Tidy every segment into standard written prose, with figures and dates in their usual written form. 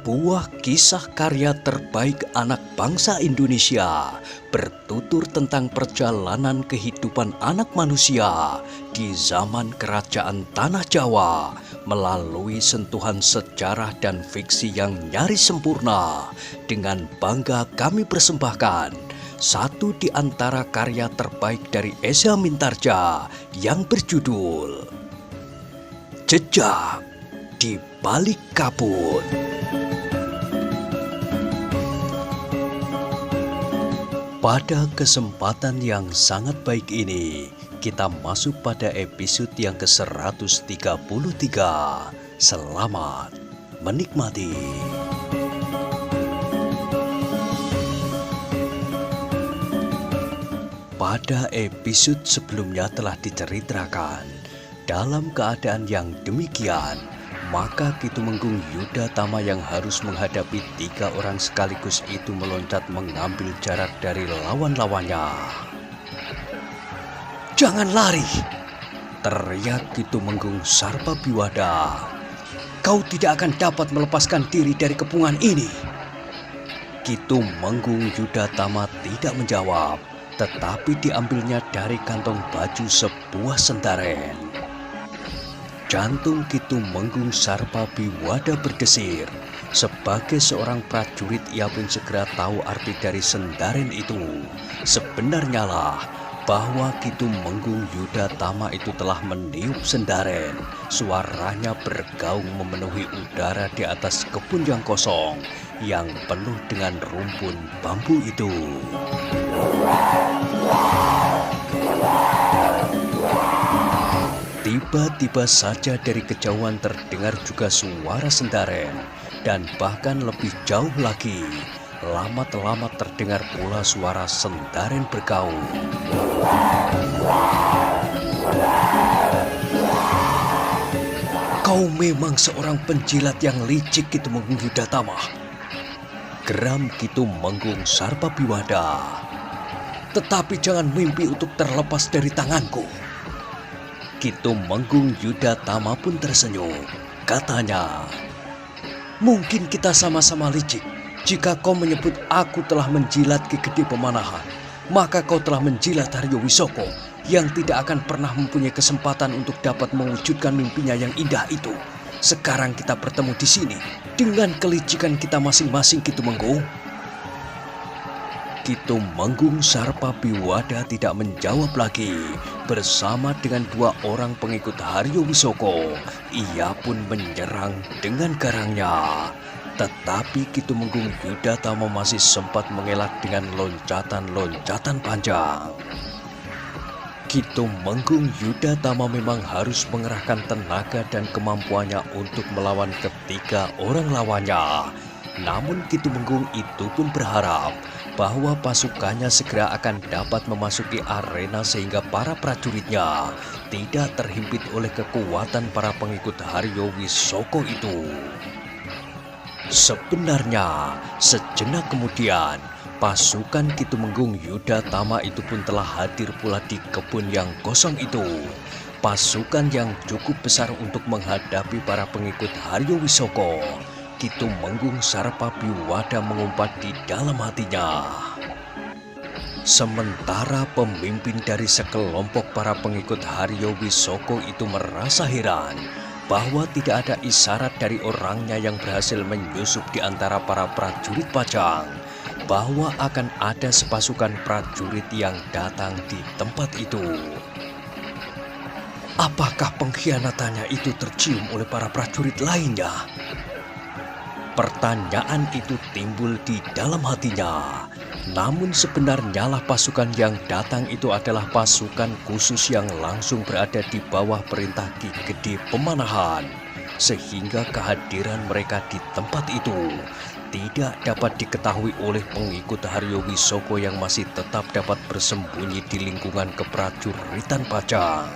Sebuah kisah karya terbaik anak bangsa Indonesia bertutur tentang perjalanan kehidupan anak manusia di zaman kerajaan Tanah Jawa melalui sentuhan sejarah dan fiksi yang nyaris sempurna. Dengan bangga kami persembahkan satu di antara karya terbaik dari Esa Mintarja yang berjudul Jejak di Balik Kabut. Pada kesempatan yang sangat baik ini, kita masuk pada episode yang ke-133. Selamat menikmati. Pada episode sebelumnya telah diceritakan, dalam keadaan yang demikian, maka Kitumenggung Yudatama yang harus menghadapi 3 orang sekaligus itu meloncat mengambil jarak dari lawan-lawannya. "Jangan lari!" teriak Kitumenggung Sarpabiwada. "Kau tidak akan dapat melepaskan diri dari kepungan ini." Kitumenggung Yudatama tidak menjawab, tetapi diambilnya dari kantong baju sebuah sendaren. Jantung Kitumenggung Sarpabiwada berdesir. Sebagai seorang prajurit, ia pun segera tahu arti dari sendaren itu. Sebenarnya lah bahwa Kitumenggung Yudatama itu telah meniup sendaren. Suaranya bergaung memenuhi udara di atas kebun yang kosong yang penuh dengan rumpun bambu itu. Tiba-tiba saja dari kejauhan terdengar juga suara sendaren, dan bahkan lebih jauh lagi, lama-lama terdengar pula suara sendaren bergaung. "Kau memang seorang penjilat yang licik, Kitumenggung Yudatama," geram Kitumenggung Sarpabiwada. "Tetapi jangan mimpi untuk terlepas dari tanganku." Kitumenggung Yudatama pun tersenyum. Katanya, "Mungkin kita sama-sama licik. Jika kau menyebut aku telah menjilat Ki Gede Pemanahan, maka kau telah menjilat Haryo Wisoko yang tidak akan pernah mempunyai kesempatan untuk dapat mewujudkan mimpinya yang indah itu. Sekarang kita bertemu di sini dengan kelicikan kita masing-masing, Kitumenggung." Kitumenggung Sarpabiwada tidak menjawab lagi. Bersama dengan 2 orang pengikut Haryo Wisoko, ia pun menyerang dengan garangnya. Tetapi Kitumenggung Yudatama masih sempat mengelak dengan loncatan-loncatan panjang. Kitumenggung Yudatama memang harus mengerahkan tenaga dan kemampuannya untuk melawan ketiga orang lawannya. Namun Kitumenggung itu pun berharap bahwa pasukannya segera akan dapat memasuki arena sehingga para prajuritnya tidak terhimpit oleh kekuatan para pengikut Haryo Wisoko itu. Sebenarnya, sejenak kemudian, pasukan Kitumenggung Yudatama itu pun telah hadir pula di kebun yang kosong itu. Pasukan yang cukup besar untuk menghadapi para pengikut Haryo Wisoko. Kitumenggung Sarpabiwada mengumpat di dalam hatinya. Sementara pemimpin dari sekelompok para pengikut Haryo Wisoko itu merasa heran bahwa tidak ada isyarat dari orangnya yang berhasil menyusup di antara para prajurit Pajang, bahwa akan ada sepasukan prajurit yang datang di tempat itu. Apakah pengkhianatannya itu tercium oleh para prajurit lainnya? Pertanyaan itu timbul di dalam hatinya. Namun sebenarnya lah pasukan yang datang itu adalah pasukan khusus yang langsung berada di bawah perintah Ki Gede Pemanahan. Sehingga kehadiran mereka di tempat itu tidak dapat diketahui oleh pengikut Haryo Wisoko yang masih tetap dapat bersembunyi di lingkungan keprajuritan Pajang.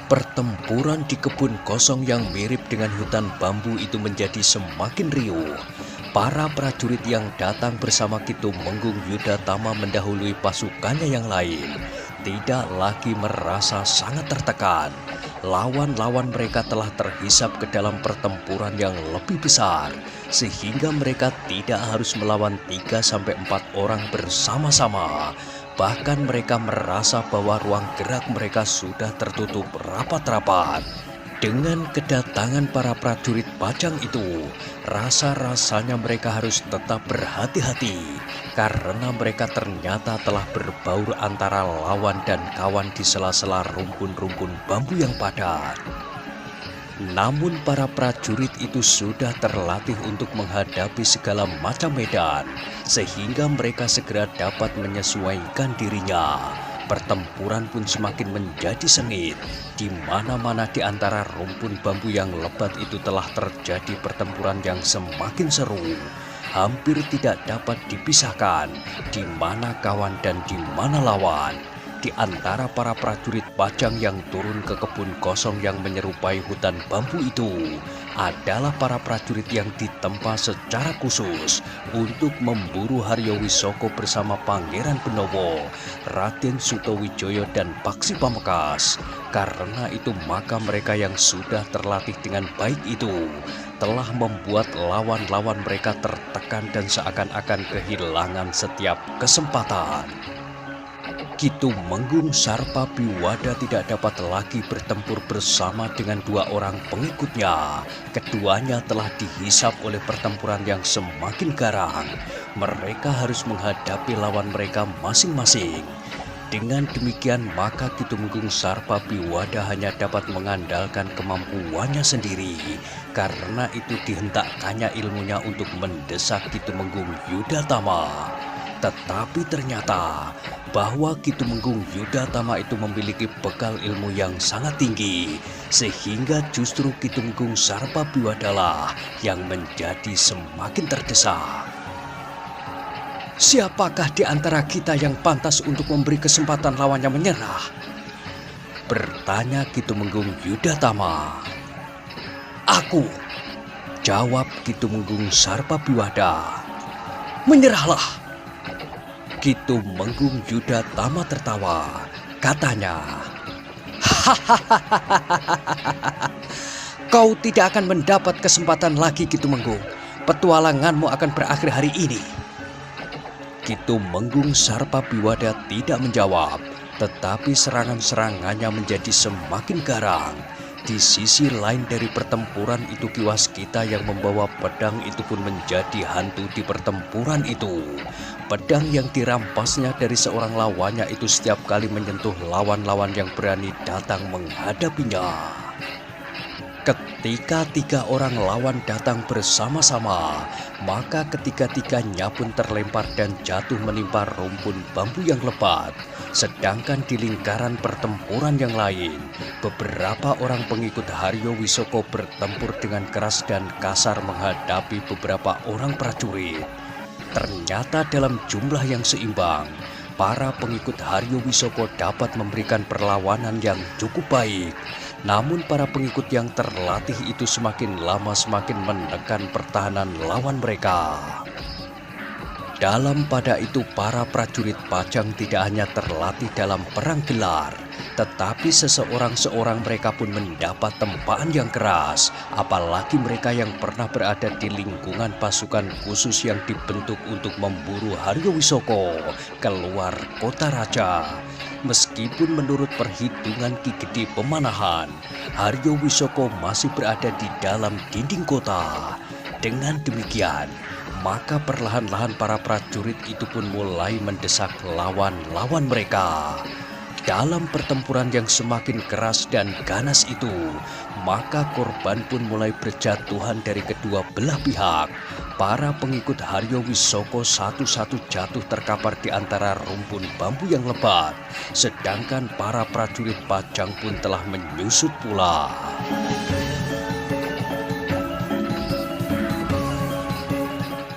Pertempuran di kebun kosong yang mirip dengan hutan bambu itu menjadi semakin riuh. Para prajurit yang datang bersama Kitumenggung Yudatama mendahului pasukannya yang lain. Tidak lagi merasa sangat tertekan. lawan-lawan mereka telah terhisap ke dalam pertempuran yang lebih besar, sehingga mereka tidak harus melawan 3-4 orang bersama-sama. Bahkan mereka merasa bahwa ruang gerak mereka sudah tertutup rapat-rapat. Dengan kedatangan para prajurit Pajang itu, rasa-rasanya mereka harus tetap berhati-hati karena mereka ternyata telah berbaur antara lawan dan kawan di sela-sela rumpun-rumpun bambu yang padat. Namun para prajurit itu sudah terlatih untuk menghadapi segala macam medan, sehingga mereka segera dapat menyesuaikan dirinya. Pertempuran pun semakin menjadi sengit. Di mana-mana di antara rumpun bambu yang lebat itu telah terjadi pertempuran yang semakin seru. Hampir tidak dapat dipisahkan di mana kawan dan di mana lawan. Di antara para prajurit Pajang yang turun ke kebun kosong yang menyerupai hutan bambu itu adalah para prajurit yang ditempa secara khusus untuk memburu Haryo Wisoko bersama Pangeran Benowo, Raden Sutawijoyo dan Paksi Pamekasan. Karena itu maka mereka yang sudah terlatih dengan baik itu telah membuat lawan-lawan mereka tertekan dan seakan-akan kehilangan setiap kesempatan. Kitumenggung Sarpabiwada tidak dapat lagi bertempur bersama dengan 2 orang pengikutnya. Keduanya telah dihisap oleh pertempuran yang semakin garang. Mereka harus menghadapi lawan mereka masing-masing. Dengan demikian maka Kitumenggung Sarpabiwada hanya dapat mengandalkan kemampuannya sendiri. Karena itu dihentakkannya ilmunya untuk mendesak Kitumenggung Yudatama. Tetapi ternyata bahwa Kitumenggung Yudatama itu memiliki bekal ilmu yang sangat tinggi, sehingga justru Kitumenggung Sarpabiwadalah yang menjadi semakin terdesak. Siapakah di antara kita yang pantas untuk memberi kesempatan lawannya menyerah? Bertanya Kitumenggung Yudatama. Aku, jawab Kitumenggung Sarpabiwada. Menyerahlah. Kitumenggung Yudatama tertawa. Katanya, kau tidak akan mendapat kesempatan lagi, Kitumenggung. Petualanganmu akan berakhir hari ini. Kitumenggung Sarpabiwada tidak menjawab, tetapi serangan-serangannya menjadi semakin garang. Di sisi lain dari pertempuran itu, Ki Waskita yang membawa pedang itu pun menjadi hantu di pertempuran itu. Pedang yang dirampasnya dari seorang lawannya itu setiap kali menyentuh lawan-lawan yang berani datang menghadapinya. Ketika 3 orang lawan datang bersama-sama, maka ketiga-tiganya pun terlempar dan jatuh menimpa rumpun bambu yang lebat. Sedangkan di lingkaran pertempuran yang lain, beberapa orang pengikut Haryo Wisoko bertempur dengan keras dan kasar menghadapi beberapa orang prajurit. Ternyata dalam jumlah yang seimbang, para pengikut Haryo Wisoko dapat memberikan perlawanan yang cukup baik. Namun para pengikut yang terlatih itu semakin lama semakin menekan pertahanan lawan mereka. Dalam pada itu para prajurit Pajang tidak hanya terlatih dalam perang gelar, tetapi seseorang mereka pun mendapat tempaan yang keras. Apalagi mereka yang pernah berada di lingkungan pasukan khusus yang dibentuk untuk memburu Haryo Wisoko keluar kota raja. Meskipun menurut perhitungan Ki Gede Pemanahan, Haryo Wisoko masih berada di dalam dinding kota. Dengan demikian, maka perlahan-lahan para prajurit itu pun mulai mendesak lawan-lawan mereka. Dalam pertempuran yang semakin keras dan ganas itu, maka korban pun mulai berjatuhan dari kedua belah pihak. Para pengikut Haryo Wisoko satu-satu jatuh terkapar di antara rumpun bambu yang lebat. Sedangkan para prajurit Pajang pun telah menyusut pula.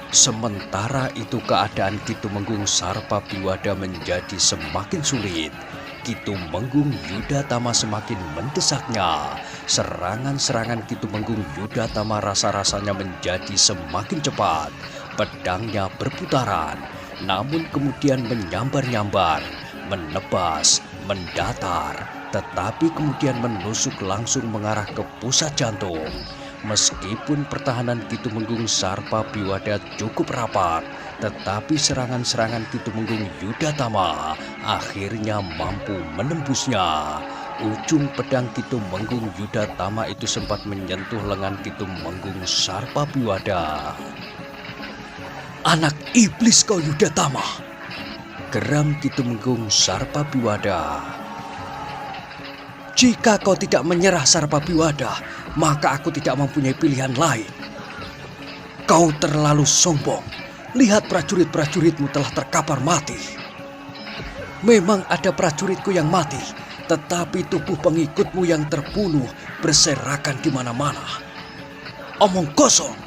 Sementara itu keadaan Kitumenggung Sarpabiwada menjadi semakin sulit. Kitumenggung Yudatama semakin mendesaknya. Serangan-serangan Kitumenggung Yudatama rasa-rasanya menjadi semakin cepat. Pedangnya berputaran, namun kemudian menyambar-nyambar, menebas, mendatar, tetapi kemudian menusuk langsung mengarah ke pusat jantung. Meskipun pertahanan Kitumenggung Sarpabiwada cukup rapat, tetapi serangan-serangan Kitumenggung Yudatama akhirnya mampu menembusnya. Ujung pedang Kitumenggung Yudatama itu sempat menyentuh lengan Kitumenggung Sarpabiwada. "Anak iblis kau Yudatama!" geram Kitumenggung Sarpabiwada. "Jika kau tidak menyerah Sarpabiwada, maka aku tidak mempunyai pilihan lain. Kau terlalu sombong. Lihat prajurit-prajuritmu telah terkapar mati." "Memang ada prajuritku yang mati, tetapi tubuh pengikutmu yang terbunuh berserakan di mana-mana." "Omong kosong!"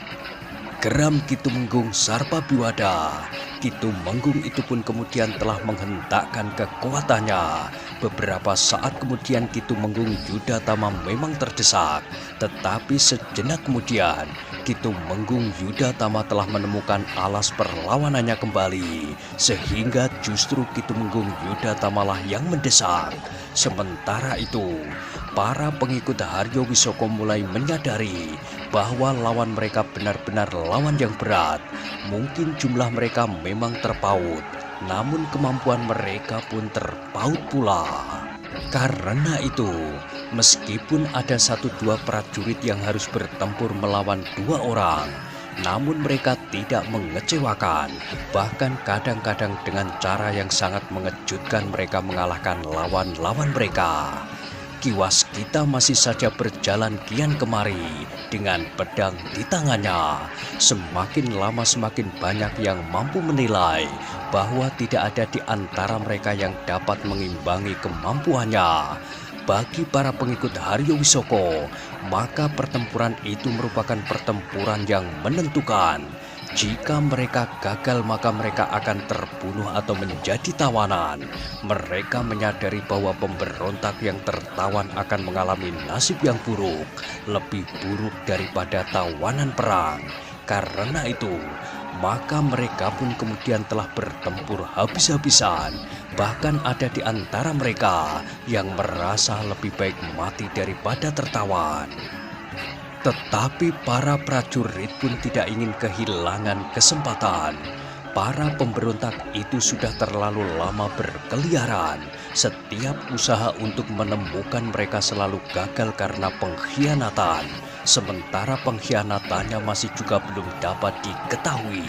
geram Kitumenggung Sarpabiwada. Kitumenggung itu pun kemudian telah menghentakkan kekuatannya. Beberapa saat kemudian Kitumenggung Yudatama memang terdesak, tetapi sejenak kemudian Kitumenggung Yudatama telah menemukan alas perlawanannya kembali, sehingga justru Kitumenggung Yudatama lah yang mendesak. Sementara itu, para pengikut Haryo Wisoko mulai menyadari bahwa lawan mereka benar-benar lawan yang berat. Mungkin jumlah mereka memang terpaut, namun kemampuan mereka pun terpaut pula. Karena itu, meskipun ada 1-2 prajurit yang harus bertempur melawan 2 orang, namun mereka tidak mengecewakan. Bahkan kadang-kadang dengan cara yang sangat mengejutkan mereka mengalahkan lawan-lawan mereka. Ki Waskita masih saja berjalan kian kemari dengan pedang di tangannya. Semakin lama semakin banyak yang mampu menilai bahwa tidak ada di antara mereka yang dapat mengimbangi kemampuannya. Bagi para pengikut Haryo Wisoko, maka pertempuran itu merupakan pertempuran yang menentukan. Jika mereka gagal, maka mereka akan terbunuh atau menjadi tawanan. Mereka menyadari bahwa pemberontak yang tertawan akan mengalami nasib yang buruk, lebih buruk daripada tawanan perang. Karena itu, maka mereka pun kemudian telah bertempur habis-habisan. Bahkan ada di antara mereka yang merasa lebih baik mati daripada tertawan. Tetapi para prajurit pun tidak ingin kehilangan kesempatan. Para pemberontak itu sudah terlalu lama berkeliaran. Setiap usaha untuk menemukan mereka selalu gagal karena pengkhianatan. Sementara pengkhianatannya masih juga belum dapat diketahui.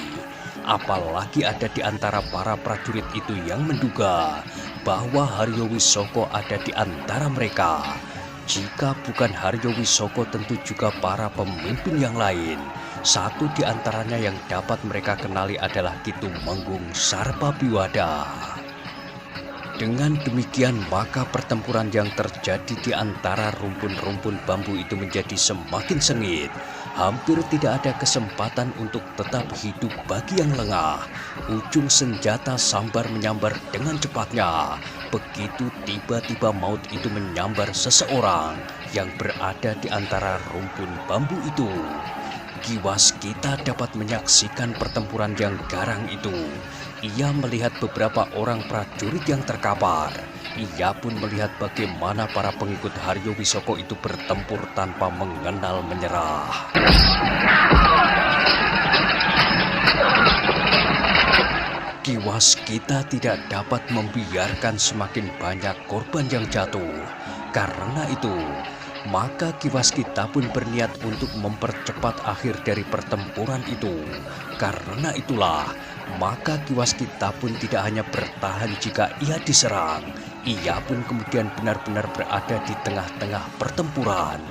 Apalagi ada di antara para prajurit itu yang menduga bahwa Haryo Wisoko ada di antara mereka. Jika bukan Haryo Wisoko, tentu juga para pemimpin yang lain. Satu di antaranya yang dapat mereka kenali adalah Kitumenggung Sarpabiwada. Dengan demikian, maka pertempuran yang terjadi di antara rumpun-rumpun bambu itu menjadi semakin sengit. Hampir tidak ada kesempatan untuk tetap hidup bagi yang lengah. Ujung senjata sambar menyambar dengan cepatnya. Begitu tiba-tiba maut itu menyambar seseorang yang berada di antara rumpun bambu itu. Ki Waskita dapat menyaksikan pertempuran yang garang itu. Ia melihat beberapa orang prajurit yang terkapar. Ia pun melihat bagaimana para pengikut Haryo Wisoko itu bertempur tanpa mengenal menyerah. Ki Waskita tidak dapat membiarkan semakin banyak korban yang jatuh. Karena itu, maka Ki Waskita pun berniat untuk mempercepat akhir dari pertempuran itu. Karena itulah, maka Ki Waskita pun tidak hanya bertahan jika ia diserang. Ia pun kemudian benar-benar berada di tengah-tengah pertempuran.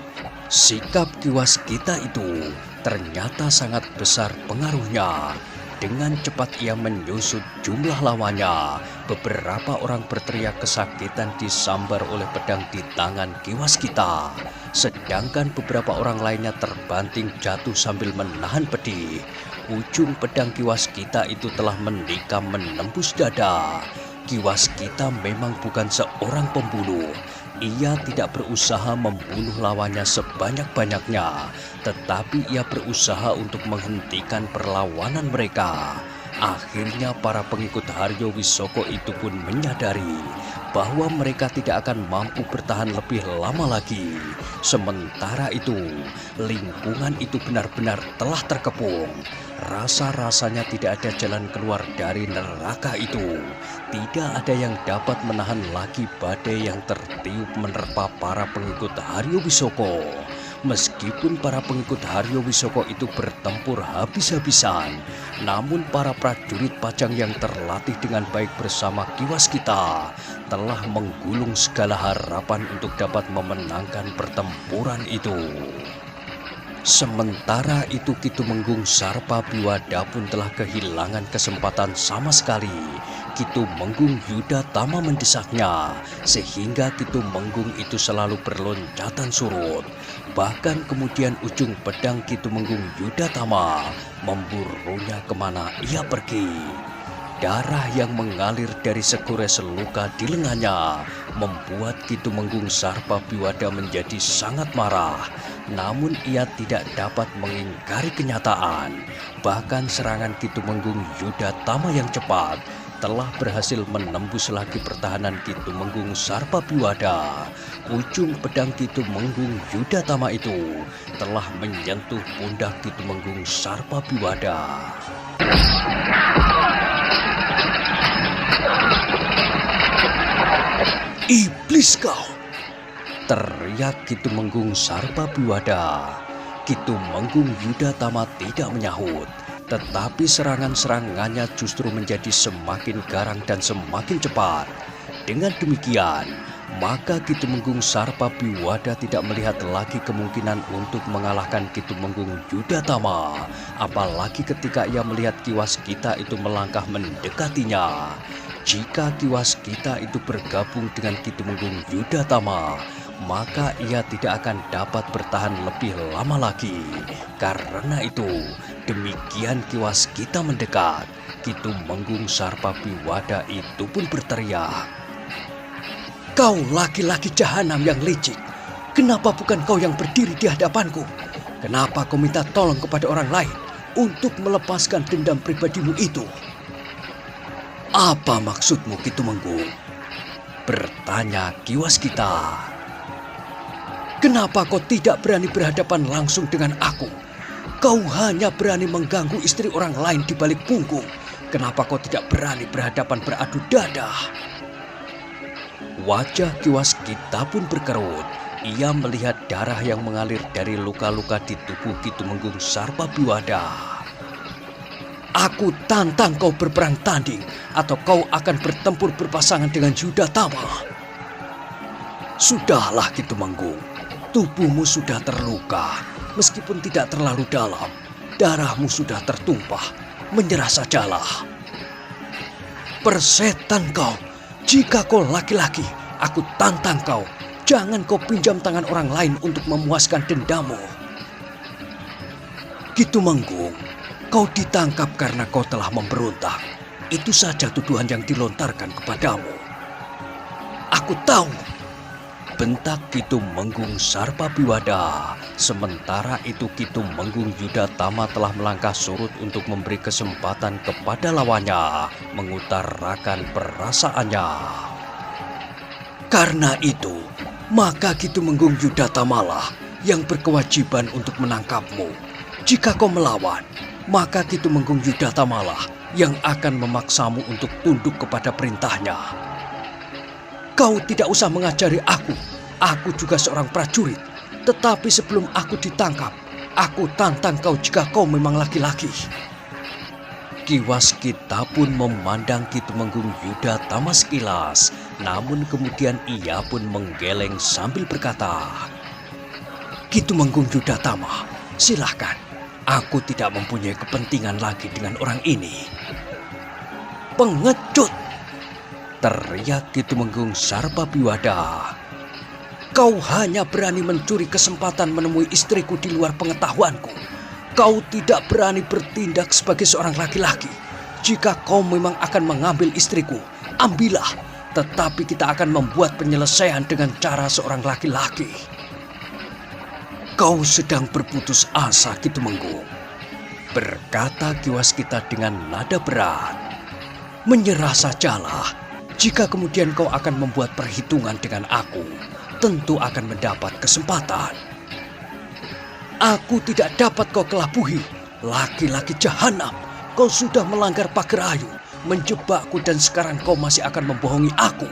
Sikap Ki Waskita itu ternyata sangat besar pengaruhnya. Dengan cepat ia menyusut jumlah lawannya. Beberapa orang berteriak kesakitan disambar oleh pedang di tangan Ki Waskita. Sedangkan beberapa orang lainnya terbanting jatuh sambil menahan pedih. Ujung pedang Ki Waskita itu telah menikam menembus dada. Ki Waskita memang bukan seorang pembunuh. Ia tidak berusaha membunuh lawannya sebanyak-banyaknya, tetapi ia berusaha untuk menghentikan perlawanan mereka. Akhirnya para pengikut Haryo Wisoko itu pun menyadari bahwa mereka tidak akan mampu bertahan lebih lama lagi. Sementara itu, lingkungan itu benar-benar telah terkepung. Rasa-rasanya tidak ada jalan keluar dari neraka itu. Tidak ada yang dapat menahan lagi badai yang tertiup menerpa para pengikut Haryo Wisoko. Meskipun para pengikut Haryo Wisoko itu bertempur habis-habisan, namun para prajurit Pajang yang terlatih dengan baik bersama Ki Waskita telah menggulung segala harapan untuk dapat memenangkan pertempuran itu. Sementara itu Ki Tumenggung Sarpabiwada pun telah kehilangan kesempatan sama sekali. Ki Tumenggung Yudhatama mendesaknya, sehingga Ki Tumenggung itu selalu berloncatan surut. Bahkan kemudian ujung pedang Ki Tumenggung Yudhatama memburunya kemana ia pergi. Darah yang mengalir dari segores luka di lengannya membuat Ki Tumenggung Sarpabiwada menjadi sangat marah. Namun ia tidak dapat mengingkari kenyataan. Bahkan serangan Ki Tumenggung Yudhatama yang cepat telah berhasil menembus lagi pertahanan Ki Tumenggung Sarpabiwada. Ujung pedang Ki Tumenggung Yudhatama itu telah menyentuh pundak Ki Tumenggung Sarpabiwada. "Iblis kau!" teriak Ki Tumenggung Sarpabiwada. Ki Tumenggung Yudhatama tidak menyahut, tetapi serangan-serangannya justru menjadi semakin garang dan semakin cepat. Dengan demikian, maka Ki Tumenggung Sarpabiwada tidak melihat lagi kemungkinan untuk mengalahkan Ki Tumenggung Yudhatama. Apalagi ketika ia melihat Ki Waskita itu melangkah mendekatinya. Jika Ki Waskita itu bergabung dengan Ki Tumenggung Yudhatama, maka ia tidak akan dapat bertahan lebih lama lagi. Karena itu, demikian Ki Waskita mendekat, Ki Tumenggung Sarpabiwada itu pun berteriak, "Kau laki-laki jahanam yang licik, kenapa bukan kau yang berdiri di hadapanku? Kenapa kau minta tolong kepada orang lain untuk melepaskan dendam pribadimu itu?" "Apa maksudmu, Ki Tumenggung?" bertanya Ki Waskita. "Kenapa kau tidak berani berhadapan langsung dengan aku? Kau hanya berani mengganggu istri orang lain di balik punggung. Kenapa kau tidak berani berhadapan beradu dadah?" Wajah Ki Waskita pun berkerut. Ia melihat darah yang mengalir dari luka-luka di tubuh Ki Tumenggung Sarpabiwada. "Aku tantang kau berperang tanding, atau kau akan bertempur berpasangan dengan Yudhatama." "Sudahlah Ki Tumenggung, tubuhmu sudah terluka, meskipun tidak terlalu dalam. Darahmu sudah tertumpah, menyerah sajalah." "Persetan kau, jika kau laki-laki, aku tantang kau. Jangan kau pinjam tangan orang lain untuk memuaskan dendammu." "Ki Tumenggung, kau ditangkap karena kau telah memberontak. Itu saja tuduhan yang dilontarkan kepadamu." "Aku tahu," bentak Ki Tumenggung Sarpabiwada. Sementara itu Ki Tumenggung Yudhatama telah melangkah surut untuk memberi kesempatan kepada lawannya mengutarakan perasaannya. "Karena itu, maka Ki Tumenggung Yudhatama lah yang berkewajiban untuk menangkapmu. Jika kau melawan, maka Ki Tumenggung Yudhatama lah yang akan memaksamu untuk tunduk kepada perintahnya." "Kau tidak usah mengajari aku. Aku juga seorang prajurit. Tetapi sebelum aku ditangkap, aku tantang kau jika kau memang laki-laki." Ki Waskita pun memandang Ki Tumenggung Yudhatama sekilas. Namun kemudian ia pun menggeleng sambil berkata, "Ki Tumenggung Yudhatama, silahkan. Aku tidak mempunyai kepentingan lagi dengan orang ini." "Pengecut!" teriak Ki Tumenggung Sarpabiwada. "Kau hanya berani mencuri kesempatan menemui istriku di luar pengetahuanku. Kau tidak berani bertindak sebagai seorang laki-laki. Jika kau memang akan mengambil istriku, ambillah. Tetapi kita akan membuat penyelesaian dengan cara seorang laki-laki." "Kau sedang berputus asa, Ki Tumenggung?" Berkata Ki Waskita dengan nada berat. Menyerah sajalah. Jika kemudian kau akan membuat perhitungan dengan aku, tentu akan mendapat kesempatan. Aku tidak dapat kau kelabuhi. Laki-laki jahanam, kau sudah melanggar pagar ayu, menjebakku dan sekarang kau masih akan membohongi aku.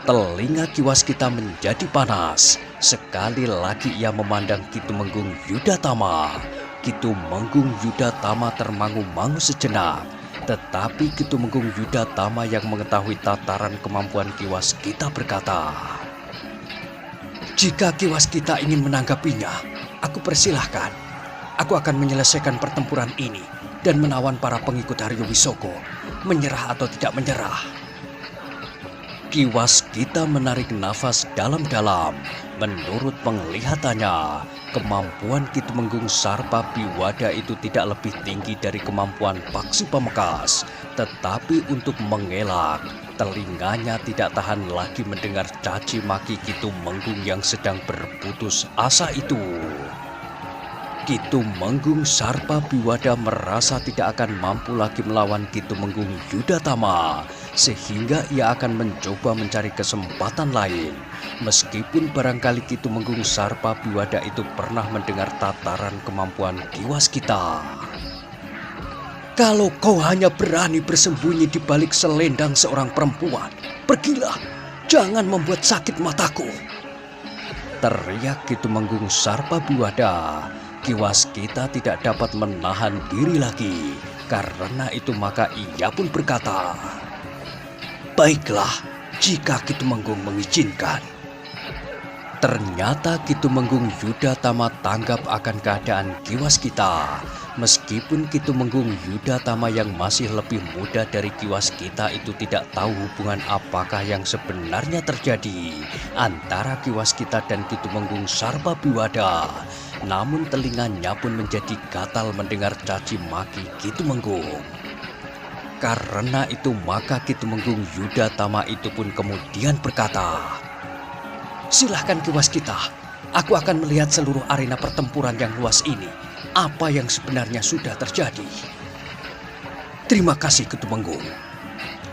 Telinga Ki Waskita menjadi panas. Sekali lagi ia memandang Ki Tumenggung Yudatama. Ki Tumenggung Yudatama termangu-mangu sejenak. Tetapi Ki Tumenggung Yudatama yang mengetahui tataran kemampuan Ki Waskita berkata, "Jika Ki Waskita ingin menanggapinya, aku persilahkan. Aku akan menyelesaikan pertempuran ini dan menawan para pengikut Haryo Wisoko, menyerah atau tidak menyerah." Ki Waskita menarik nafas dalam-dalam. Menurut penglihatannya, kemampuan Ki Tumenggung Sarpabiwada itu tidak lebih tinggi dari kemampuan Paksi Pamekasan. Tetapi untuk mengelak, telinganya tidak tahan lagi mendengar caci maki Ki Tumenggung yang sedang berputus asa itu. Ki Tumenggung Sarpabiwada merasa tidak akan mampu lagi melawan Ki Tumenggung Yudatama, sehingga ia akan mencoba mencari kesempatan lain. Meskipun barangkali Ki Tumenggung Sarpabiwada itu pernah mendengar tataran kemampuan Ki Waskita. "Kalau kau hanya berani bersembunyi di balik selendang seorang perempuan, pergilah, jangan membuat sakit mataku," teriak Ki Tumenggung Sarpabiwada. Ki Waskita tidak dapat menahan diri lagi. Karena itu maka ia pun berkata, "Baiklah, jika Ki Tumenggung mengizinkan." Ternyata Ki Tumenggung Yudatama tanggap akan keadaan Ki Waskita. Meskipun Ki Tumenggung Yudatama yang masih lebih muda dari Ki Waskita itu tidak tahu hubungan apakah yang sebenarnya terjadi antara Ki Waskita dan Ki Tumenggung Sarpabiwada. Namun telinganya pun menjadi gatal mendengar caci maki Ki Tumenggung. Karena itu maka Ki Tumenggung Yudatama itu pun kemudian berkata, "Silahkan Ki Waskita, aku akan melihat seluruh arena pertempuran yang luas ini, apa yang sebenarnya sudah terjadi." "Terima kasih Ki Tumenggung,"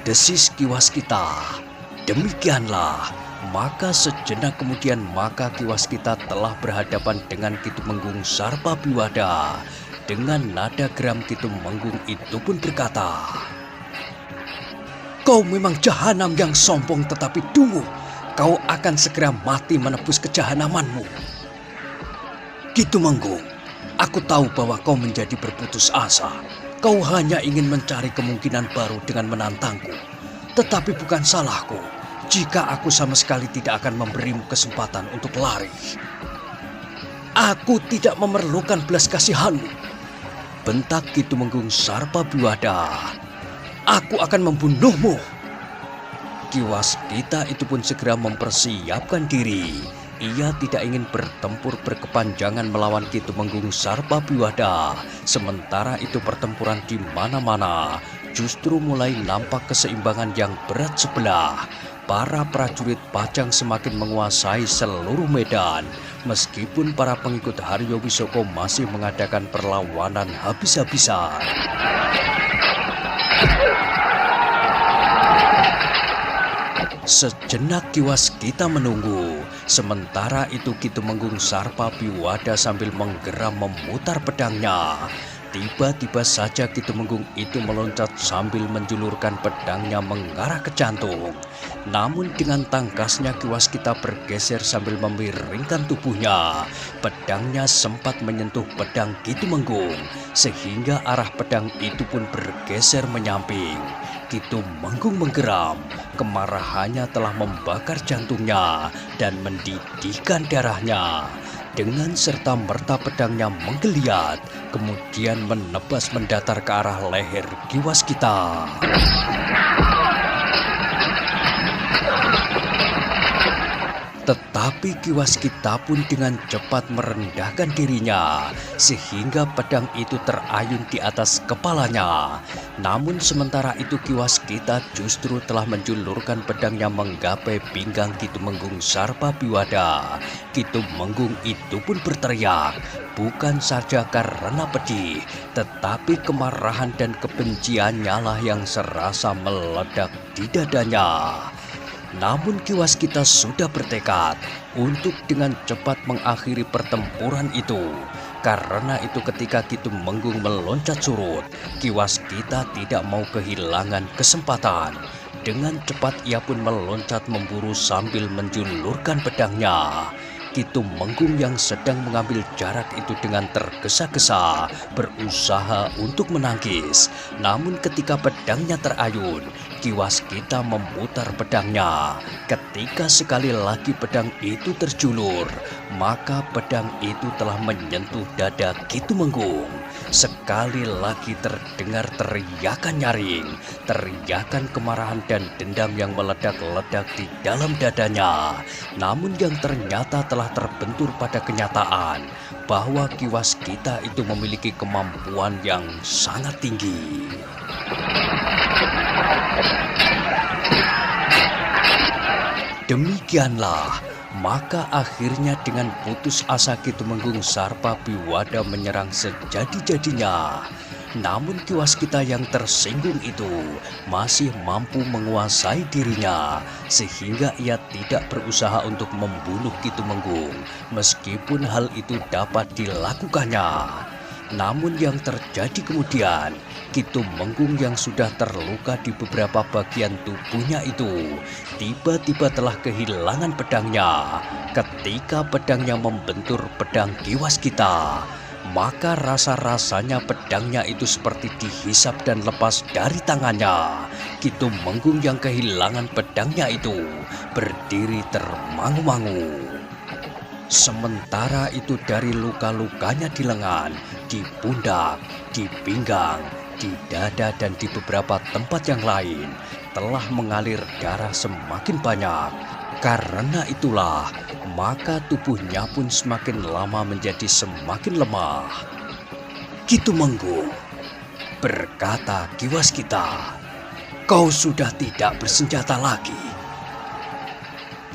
desis Ki Waskita. Demikianlah, maka sejenak kemudian maka Ki Waskita telah berhadapan dengan Ki Tumenggung Sarpabiwada. Dengan nada geram Ki Tumenggung itu pun berkata, "Kau memang jahanam yang sombong, tetapi tunggu, kau akan segera mati menebus kejahanamanmu." "Ki Tumenggung, aku tahu bahwa kau menjadi berputus asa. Kau hanya ingin mencari kemungkinan baru dengan menantangku. Tetapi bukan salahku jika aku sama sekali tidak akan memberimu kesempatan untuk lari. Aku tidak memerlukan belas kasihanmu," bentak Ki Tumenggung Sarpabiwada. "Aku akan membunuhmu." Ki Waskita itu pun segera mempersiapkan diri. Ia tidak ingin bertempur berkepanjangan melawan Ki Tumenggung Sarpabiwada. Sementara itu pertempuran di mana-mana justru mulai nampak keseimbangan yang berat sebelah. Para prajurit Pajang semakin menguasai seluruh medan. Meskipun para pengikut Haryo Wisoko masih mengadakan perlawanan habis-habisan. Sejenak Ki Waskita menunggu. Sementara itu Ki Tumenggung Sarpabiwada sambil menggeram memutar pedangnya. Tiba-tiba saja Ki Tumenggung itu meloncat sambil menjulurkan pedangnya mengarah ke jantung. Namun dengan tangkasnya Ki Waskita bergeser sambil memiringkan tubuhnya. Pedangnya sempat menyentuh pedang Ki Tumenggung, sehingga arah pedang itu pun bergeser menyamping. Ki Tumenggung menggeram. Kemarahannya telah membakar jantungnya dan mendidihkan darahnya. Dengan serta-merta pedangnya menggeliat, kemudian menebas mendatar ke arah leher Ki Waskita. Tetapi kiwas kita pun dengan cepat merendahkan dirinya, sehingga pedang itu terayun di atas kepalanya. Namun sementara itu kiwas kita justru telah menjulurkan pedangnya menggapai pinggang Ki Tumenggung Sarpabiwada. Ki Tumenggung itu pun berteriak, bukan saja karena pedih, tetapi kemarahan dan kebenciannya lah yang serasa meledak di dadanya. Namun kiwas kita sudah bertekad untuk dengan cepat mengakhiri pertempuran itu. Karena itu ketika Ki Tumenggung meloncat surut, kiwas kita tidak mau kehilangan kesempatan. Dengan cepat ia pun meloncat memburu sambil menjulurkan pedangnya. Ki Tumenggung yang sedang mengambil jarak itu dengan tergesa-gesa berusaha untuk menangkis. Namun ketika pedangnya terayun, kiwas kita memutar pedangnya. Ketika sekali lagi pedang itu terjulur, maka pedang itu telah menyentuh dada Ki Tumenggung. Sekali lagi terdengar teriakan nyaring, teriakan kemarahan dan dendam yang meledak-ledak di dalam dadanya. Namun yang ternyata telah terbentur pada kenyataan bahwa kiwas kita itu memiliki kemampuan yang sangat tinggi. Demikianlah, maka akhirnya dengan putus asa Ki Tumenggung Sarpabiwada menyerang sejadi-jadinya. Namun kiwas kita yang tersinggung itu masih mampu menguasai dirinya, sehingga ia tidak berusaha untuk membunuh Ki Tumenggung, meskipun hal itu dapat dilakukannya. Namun yang terjadi kemudian, Ki Tumenggung yang sudah terluka di beberapa bagian tubuhnya itu tiba-tiba telah kehilangan pedangnya. Ketika pedangnya membentur pedang kiwas kita, maka rasa-rasanya pedangnya itu seperti dihisap dan lepas dari tangannya. Ki Tumenggung yang kehilangan pedangnya itu berdiri termangu-mangu. Sementara itu dari luka-lukanya di lengan, di pundak, di pinggang, di dada dan di beberapa tempat yang lain telah mengalir darah semakin banyak. Karena itulah, maka tubuhnya pun semakin lama menjadi semakin lemah. Ki Tumenggung, berkata kiwas kita, kau sudah tidak bersenjata lagi.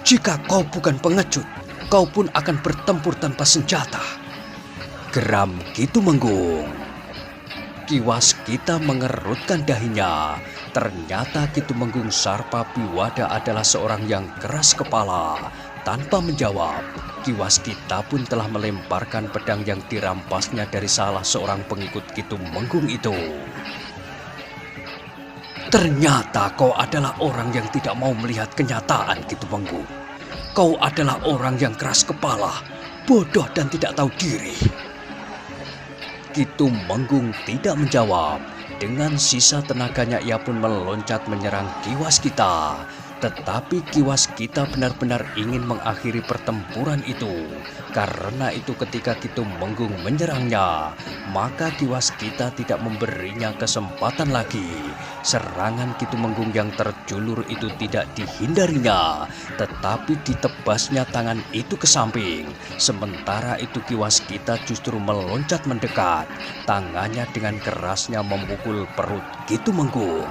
Jika kau bukan pengecut, kau pun akan bertempur tanpa senjata. Geram Ki Tumenggung. Kiwas kita mengerutkan dahinya. Ternyata Ki Tumenggung Sarpabiwada adalah seorang yang keras kepala. Tanpa menjawab, kiwas kita pun telah melemparkan pedang yang dirampasnya dari salah seorang pengikut Ki Tumenggung itu. Ternyata kau adalah orang yang tidak mau melihat kenyataan, Ki Tumenggung. Kau adalah orang yang keras kepala, bodoh dan tidak tahu diri. Ki Tumenggung tidak menjawab. Dengan sisa tenaganya ia pun meloncat menyerang kiwas kita. Tetapi kiwas kita benar-benar ingin mengakhiri pertempuran itu. Karena itu ketika Ki Tumenggung menyerangnya, maka kiwas kita tidak memberinya kesempatan lagi. Serangan Ki Tumenggung yang terjulur itu tidak dihindarinya, tetapi ditebasnya tangan itu ke samping. Sementara itu kiwas kita justru meloncat mendekat. Tangannya dengan kerasnya memukul perut Ki Tumenggung.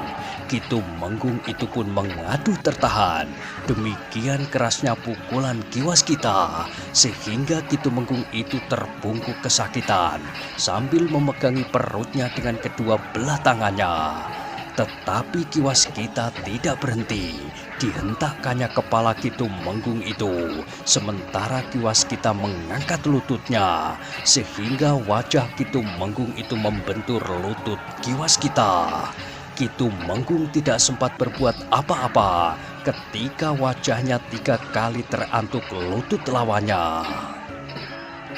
Ki Tumenggung itu pun mengadu tertahan. Demikian kerasnya pukulan kiwas kita, sehingga Ki Tumenggung itu terbungkuk kesakitan sambil memegangi perutnya dengan kedua belah tangannya. Tetapi kiwas kita tidak berhenti. Dihentakkannya kepala Ki Tumenggung itu, sementara kiwas kita mengangkat lututnya, sehingga wajah Ki Tumenggung itu membentur lutut kiwas kita. Ki Tumenggung tidak sempat berbuat apa-apa ketika wajahnya 3 kali terantuk lutut lawannya.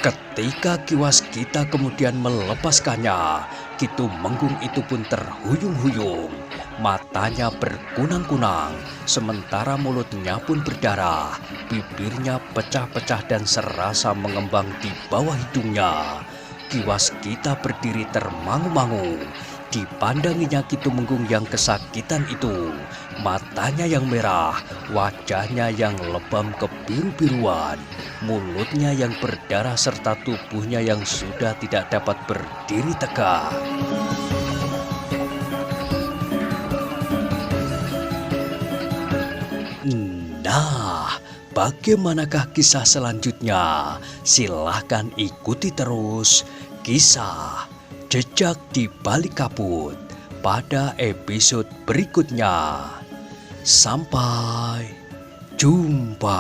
Ketika kiwas kita kemudian melepaskannya, Ki Tumenggung itu pun terhuyung-huyung. Matanya berkunang-kunang, sementara mulutnya pun berdarah. Bibirnya pecah-pecah dan serasa mengembang di bawah hidungnya. Kiwas kita berdiri termangu-mangu. Dipandanginya Ki Tumenggung yang kesakitan itu, matanya yang merah, wajahnya yang lebam kebiru-biruan, mulutnya yang berdarah serta tubuhnya yang sudah tidak dapat berdiri tegak. Nah, bagaimanakah kisah selanjutnya? Silahkan ikuti terus kisah Jejak di Balik Kabut pada episode berikutnya. Sampai jumpa.